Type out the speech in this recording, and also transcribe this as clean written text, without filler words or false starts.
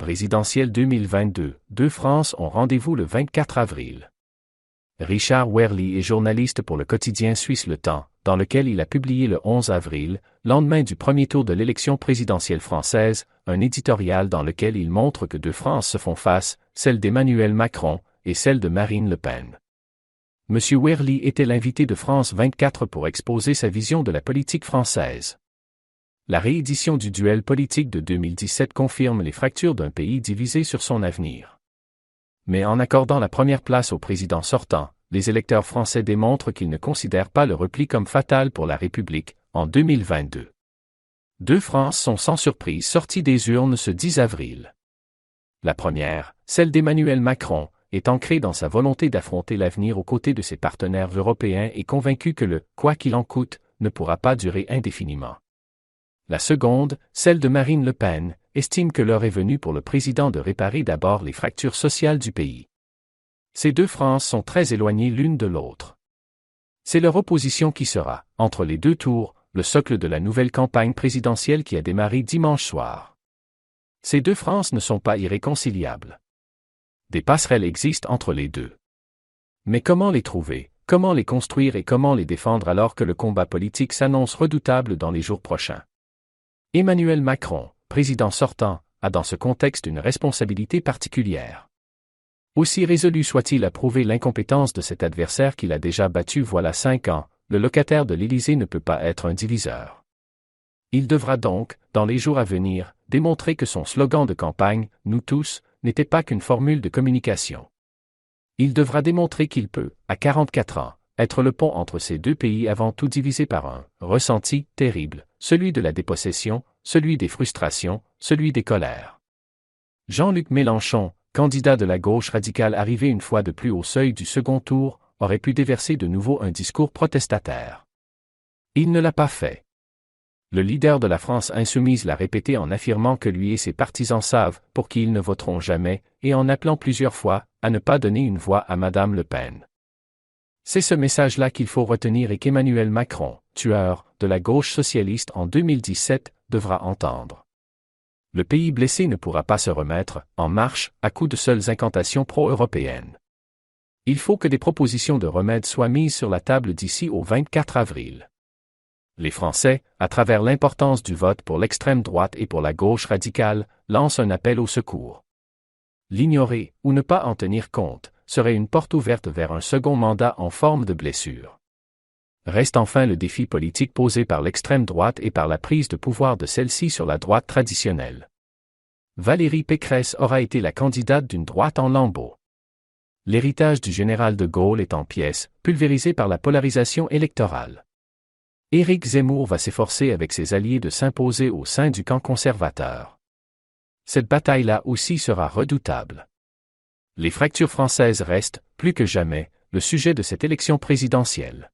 présidentielle 2022, deux France ont rendez-vous le 24 avril. Richard Wehrli est journaliste pour le quotidien suisse Le Temps, dans lequel il a publié le 11 avril, lendemain du premier tour de l'élection présidentielle française, un éditorial dans lequel il montre que deux France se font face, celle d'Emmanuel Macron et celle de Marine Le Pen. M. Wehrli était l'invité de France 24 pour exposer sa vision de la politique française. La réédition du duel politique de 2017 confirme les fractures d'un pays divisé sur son avenir. Mais en accordant la première place au président sortant, les électeurs français démontrent qu'ils ne considèrent pas le repli comme fatal pour la République, en 2022. Deux France sont sans surprise sorties des urnes ce 10 avril. La première, celle d'Emmanuel Macron, est ancrée dans sa volonté d'affronter l'avenir aux côtés de ses partenaires européens et convaincu que le « quoi qu'il en coûte » ne pourra pas durer indéfiniment. La seconde, celle de Marine Le Pen, estime que l'heure est venue pour le président de réparer d'abord les fractures sociales du pays. Ces deux France sont très éloignées l'une de l'autre. C'est leur opposition qui sera, entre les deux tours, le socle de la nouvelle campagne présidentielle qui a démarré dimanche soir. Ces deux France ne sont pas irréconciliables. Des passerelles existent entre les deux. Mais comment les trouver, comment les construire et comment les défendre alors que le combat politique s'annonce redoutable dans les jours prochains? Emmanuel Macron, président sortant, a dans ce contexte une responsabilité particulière. Aussi résolu soit-il à prouver l'incompétence de cet adversaire qu'il a déjà battu voilà 5 ans, le locataire de l'Élysée ne peut pas être un diviseur. Il devra donc, dans les jours à venir, démontrer que son slogan de campagne, « Nous tous », n'était pas qu'une formule de communication. Il devra démontrer qu'il peut, à 44 ans, être le pont entre ces deux pays avant tout divisés par un ressenti terrible, celui de la dépossession, celui des frustrations, celui des colères. Jean-Luc Mélenchon, candidat de la gauche radicale arrivé une fois de plus au seuil du second tour, aurait pu déverser de nouveau un discours protestataire. Il ne l'a pas fait. Le leader de la France insoumise l'a répété en affirmant que lui et ses partisans savent pour qui ils ne voteront jamais, et en appelant plusieurs fois à ne pas donner une voix à Madame Le Pen. C'est ce message-là qu'il faut retenir et qu'Emmanuel Macron, tueur de la gauche socialiste en 2017, devra entendre. Le pays blessé ne pourra pas se remettre en marche à coups de seules incantations pro-européennes. Il faut que des propositions de remède soient mises sur la table d'ici au 24 avril. Les Français, à travers l'importance du vote pour l'extrême droite et pour la gauche radicale, lancent un appel au secours. L'ignorer, ou ne pas en tenir compte, serait une porte ouverte vers un second mandat en forme de blessure. Reste enfin le défi politique posé par l'extrême droite et par la prise de pouvoir de celle-ci sur la droite traditionnelle. Valérie Pécresse aura été la candidate d'une droite en lambeaux. L'héritage du général de Gaulle est en pièces, pulvérisé par la polarisation électorale. Éric Zemmour va s'efforcer avec ses alliés de s'imposer au sein du camp conservateur. Cette bataille-là aussi sera redoutable. Les fractures françaises restent, plus que jamais, le sujet de cette élection présidentielle.